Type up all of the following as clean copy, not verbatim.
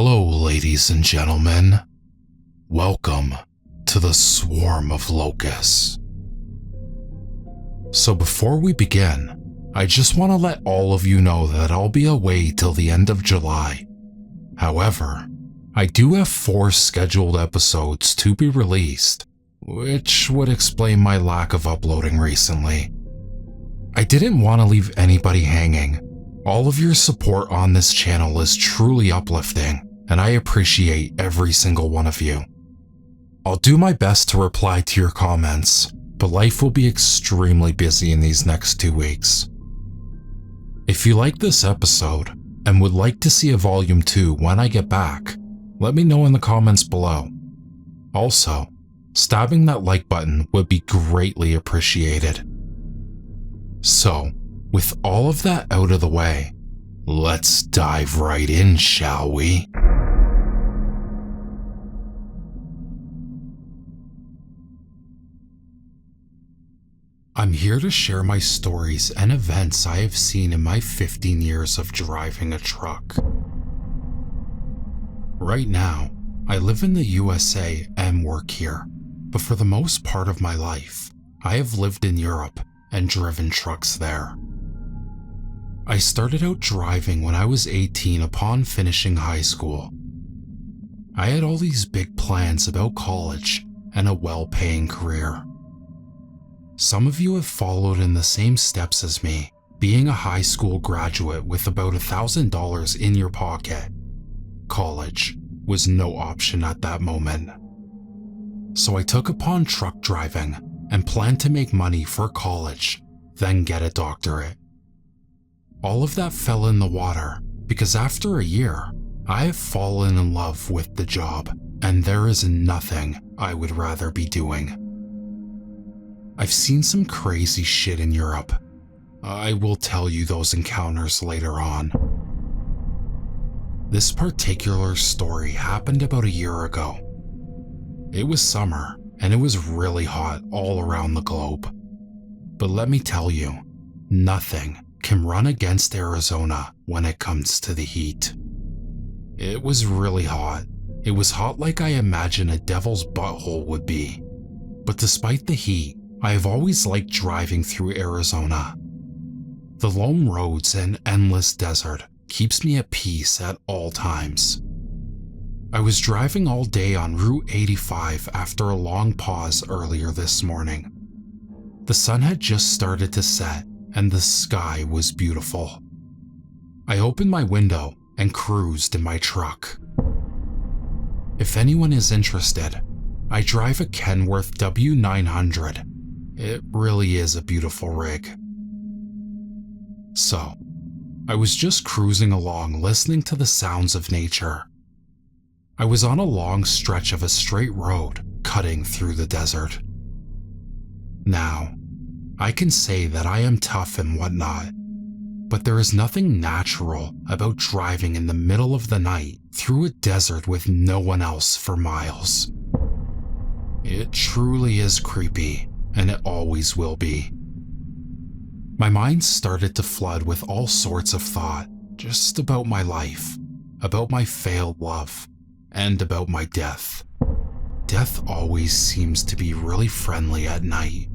Hello, ladies and gentlemen. Welcome to the swarm of locusts. So before we begin, I just want to let all of you know that I'll be away till the end of July. However, I do have 4 scheduled episodes to be released, which would explain my lack of uploading recently. I didn't want to leave anybody hanging. All of your support on this channel is truly uplifting, and I appreciate every single one of you. I'll do my best to reply to your comments, but life will be extremely busy in these next 2 weeks. If you like this episode and would like to see a volume 2 when I get back, let me know in the comments below. Also, stabbing that like button would be greatly appreciated. So, with all of that out of the way, let's dive right in, shall we? I'm here to share my stories and events I have seen in my 15 years of driving a truck. Right now, I live in the USA and work here, but for the most part of my life, I have lived in Europe and driven trucks there. I started out driving when I was 18 upon finishing high school. I had all these big plans about college and a well-paying career. Some of you have followed in the same steps as me, being a high school graduate with about $1,000 in your pocket. College was no option at that moment. So I took upon truck driving and planned to make money for college, then get a doctorate. All of that fell in the water because after a year, I have fallen in love with the job, and there is nothing I would rather be doing. I've seen some crazy shit in Europe. I will tell you those encounters later on. This particular story happened about a year ago. It was summer, and it was really hot all around the globe. But let me tell you, nothing can run against Arizona when it comes to the heat. It was really hot. It was hot like I imagine a devil's butthole would be. But despite the heat, I have always liked driving through Arizona. The lone roads and endless desert keeps me at peace at all times. I was driving all day on Route 85 after a long pause earlier this morning. The sun had just started to set and the sky was beautiful. I opened my window and cruised in my truck. If anyone is interested, I drive a Kenworth W900. It really is a beautiful rig. So, I was just cruising along listening to the sounds of nature. I was on a long stretch of a straight road cutting through the desert. Now, I can say that I am tough and whatnot, but there is nothing natural about driving in the middle of the night through a desert with no one else for miles. It truly is creepy, and it always will be. My mind started to flood with all sorts of thought, just about my life, about my failed love, and about my death. Death always seems to be really friendly at night.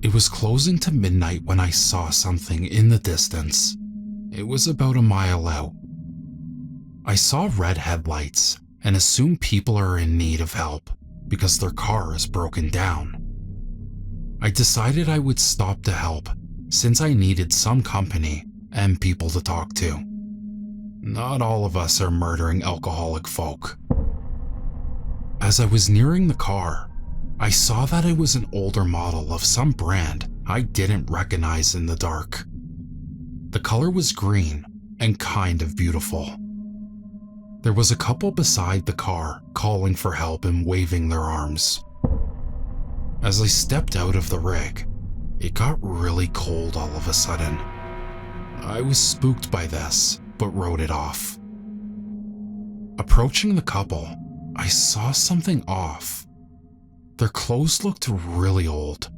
It was closing to midnight when I saw something in the distance. It was about a mile out. I saw red headlights and assume people are in need of help because their car is broken down. I decided I would stop to help since I needed some company and people to talk to. Not all of us are murdering alcoholic folk. As I was nearing the car, I saw that it was an older model of some brand I didn't recognize in the dark. The color was green and kind of beautiful. There was a couple beside the car calling for help and waving their arms. As I stepped out of the rig, it got really cold all of a sudden. I was spooked by this, but wrote it off. Approaching the couple, I saw something off. Their clothes looked really old,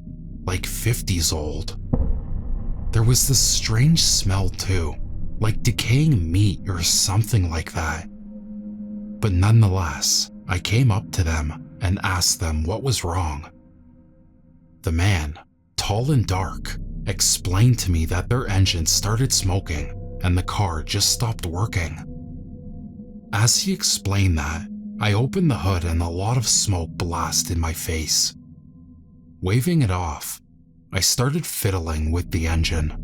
like 50s old. There was this strange smell too, like decaying meat or something like that. But nonetheless, I came up to them and asked them what was wrong. The man, tall and dark, explained to me that their engine started smoking and the car just stopped working. As he explained that, I opened the hood and a lot of smoke blasted my face. Waving it off, I started fiddling with the engine.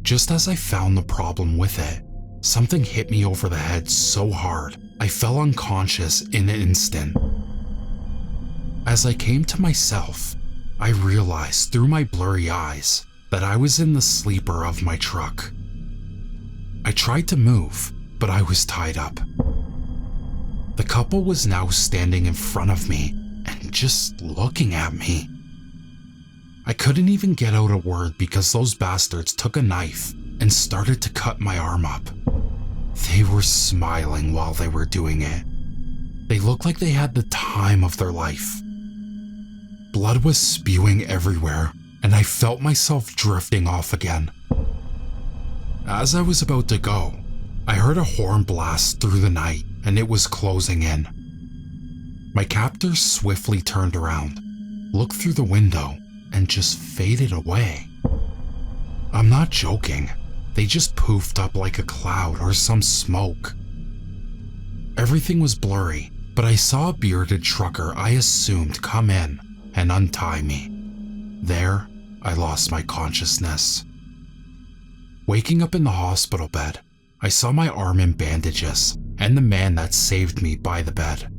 Just as I found the problem with it, something hit me over the head so hard I fell unconscious in an instant. As I came to myself, I realized through my blurry eyes that I was in the sleeper of my truck. I tried to move, but I was tied up. The couple was now standing in front of me and just looking at me. I couldn't even get out a word because those bastards took a knife and started to cut my arm up. They were smiling while they were doing it. They looked like they had the time of their life. Blood was spewing everywhere, and I felt myself drifting off again. As I was about to go, I heard a horn blast through the night, and it was closing in. My captors swiftly turned around, looked through the window, and just faded away. I'm not joking. They just poofed up like a cloud or some smoke. Everything was blurry, but I saw a bearded trucker I assumed come in and untie me. There, I lost my consciousness. Waking up in the hospital bed, I saw my arm in bandages and the man that saved me by the bed.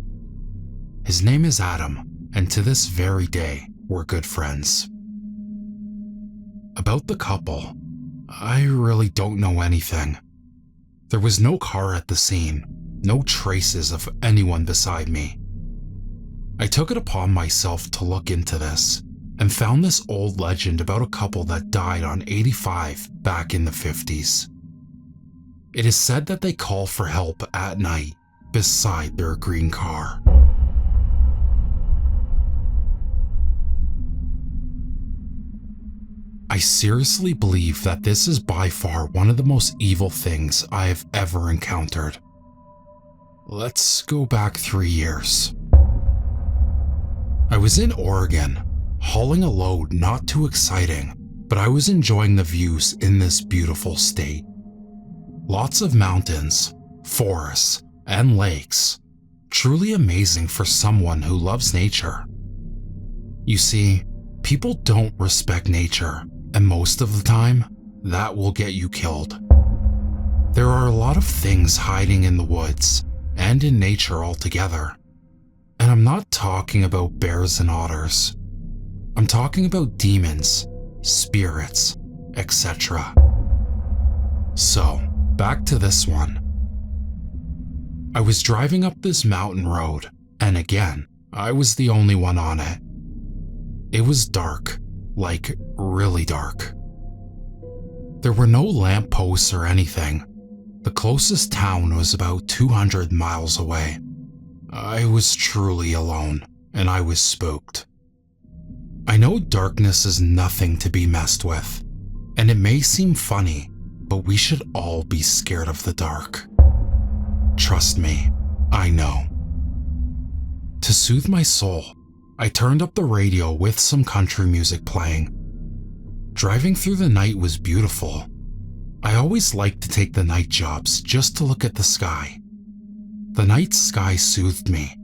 His name is Adam, and to this very day, we're good friends. About the couple, I really don't know anything. There was no car at the scene, no traces of anyone beside me. I took it upon myself to look into this and found this old legend about a couple that died on 85 back in the 50s. It is said that they call for help at night beside their green car. I seriously believe that this is by far one of the most evil things I have ever encountered. Let's go back 3 years. I was in Oregon, hauling a load not too exciting, but I was enjoying the views in this beautiful state. Lots of mountains, forests, and lakes. Truly amazing for someone who loves nature. You see, people don't respect nature, and most of the time, that will get you killed. There are a lot of things hiding in the woods and in nature altogether. And I'm not talking about bears and otters. I'm talking about demons, spirits, etc. So, back to this one. I was driving up this mountain road, and again, I was the only one on it. It was dark, like really dark. There were no lampposts or anything. The closest town was about 200 miles away. I was truly alone, and I was spooked. I know darkness is nothing to be messed with, and it may seem funny, but we should all be scared of the dark. Trust me, I know. To soothe my soul, I turned up the radio with some country music playing. Driving through the night was beautiful. I always liked to take the night jobs just to look at the sky. The night sky soothed me.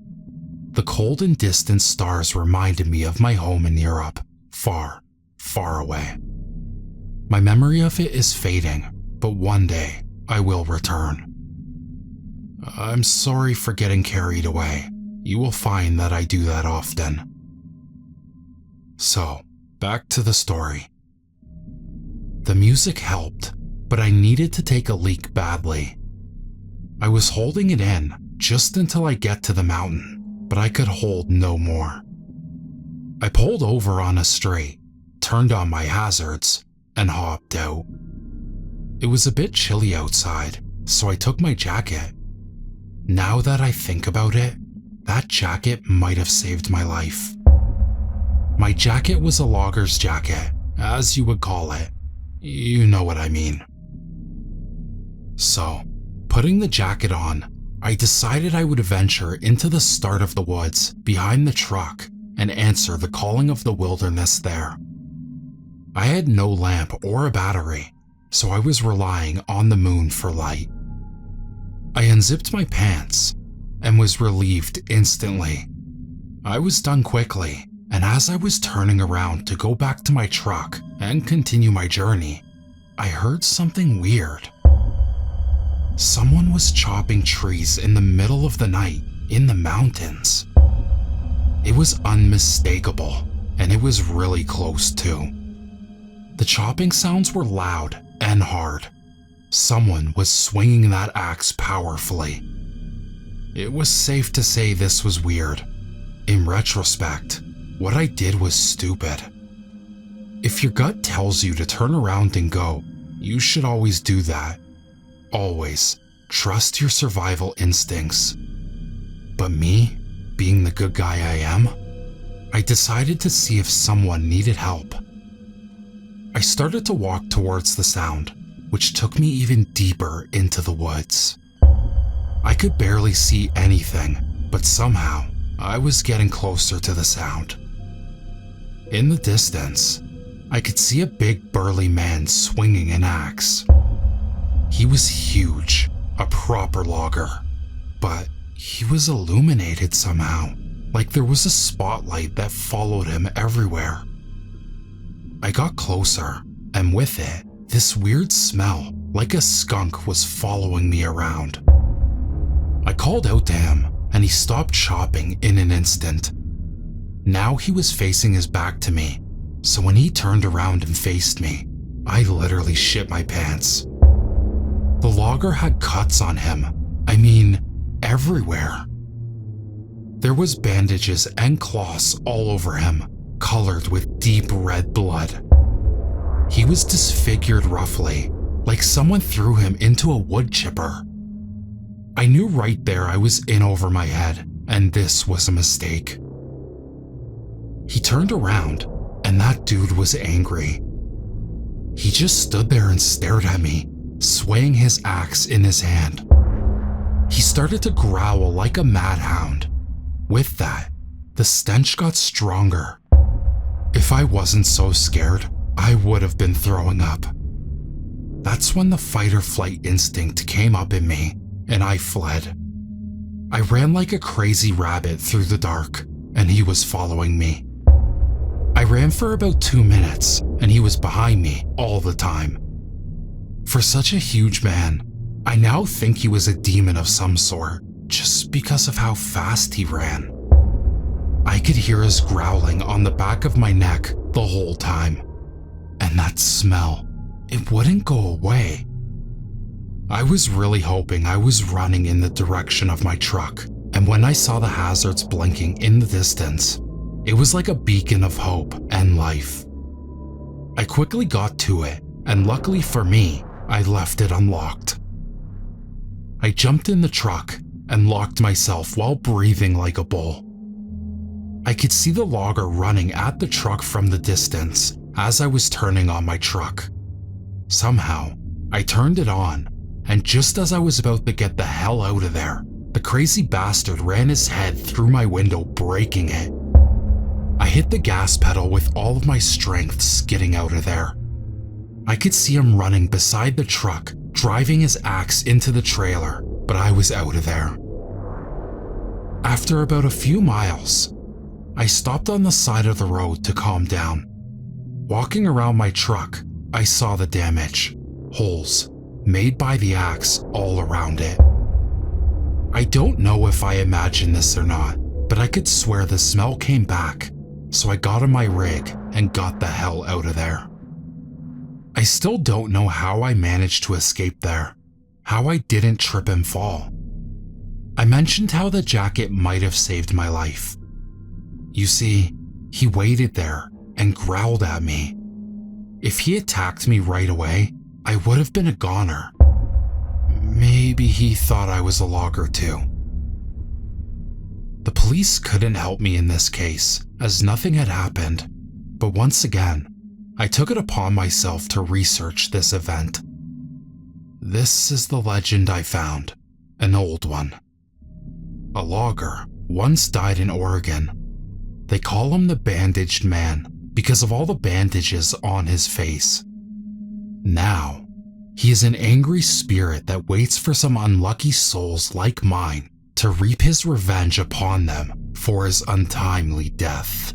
The cold and distant stars reminded me of my home in Europe, far, far away. My memory of it is fading, but one day I will return. I'm sorry for getting carried away. You will find that I do that often. So, back to the story. The music helped, but I needed to take a leak badly. I was holding it in just until I get to the mountain, but I could hold no more. I pulled over on a straight, turned on my hazards, and hopped out. It was a bit chilly outside, so I took my jacket. Now that I think about it, that jacket might have saved my life. My jacket was a logger's jacket, as you would call it. You know what I mean. So, putting the jacket on, I decided I would venture into the start of the woods behind the truck and answer the calling of the wilderness there. I had no lamp or a battery, so I was relying on the moon for light. I unzipped my pants and was relieved instantly. I was done quickly, and as I was turning around to go back to my truck and continue my journey, I heard something weird. Someone was chopping trees in the middle of the night in the mountains. It was unmistakable, and it was really close too. The chopping sounds were loud and hard. Someone was swinging that axe powerfully. It was safe to say this was weird. In retrospect, what I did was stupid. If your gut tells you to turn around and go, you should always do that. Always trust your survival instincts. But me, being the good guy I am, I decided to see if someone needed help. I started to walk towards the sound, which took me even deeper into the woods. I could barely see anything, but somehow I was getting closer to the sound. In the distance, I could see a big burly man swinging an axe. He was huge, a proper logger, but he was illuminated somehow, like there was a spotlight that followed him everywhere. I got closer, and with it, this weird smell, like a skunk, was following me around. I called out to him, and he stopped chopping in an instant. Now he was facing his back to me, so when he turned around and faced me, I literally shit my pants. The logger had cuts on him, I mean, everywhere. There was bandages and cloths all over him, colored with deep red blood. He was disfigured roughly, like someone threw him into a wood chipper. I knew right there I was in over my head, and this was a mistake. He turned around, and that dude was angry. He just stood there and stared at me, swaying his axe in his hand. He started to growl like a madhound. With that, the stench got stronger. If I wasn't so scared, I would have been throwing up. That's when the fight or flight instinct came up in me, and I fled. I ran like a crazy rabbit through the dark, and he was following me. I ran for about 2 minutes, and he was behind me all the time. For such a huge man, I now think he was a demon of some sort, just because of how fast he ran. I could hear his growling on the back of my neck the whole time, and that smell, it wouldn't go away. I was really hoping I was running in the direction of my truck, and when I saw the hazards blinking in the distance, it was like a beacon of hope and life. I quickly got to it, and luckily for me, I left it unlocked. I jumped in the truck and locked myself while breathing like a bull. I could see the logger running at the truck from the distance as I was turning on my truck. Somehow, I turned it on, and just as I was about to get the hell out of there, the crazy bastard ran his head through my window, breaking it. I hit the gas pedal with all of my strength, skidding out of there. I could see him running beside the truck, driving his axe into the trailer, but I was out of there. After about a few miles, I stopped on the side of the road to calm down. Walking around my truck, I saw the damage, holes made by the axe all around it. I don't know if I imagined this or not, but I could swear the smell came back, so I got on my rig and got the hell out of there. I still don't know how I managed to escape there, how I didn't trip and fall. I mentioned how the jacket might have saved my life. You see, he waited there and growled at me. If he attacked me right away, I would have been a goner. Maybe he thought I was a logger too. The police couldn't help me in this case, as nothing had happened, but once again, I took it upon myself to research this event. This is the legend I found, an old one. A logger once died in Oregon. They call him the Bandaged Man because of all the bandages on his face. Now, he is an angry spirit that waits for some unlucky souls like mine to reap his revenge upon them for his untimely death.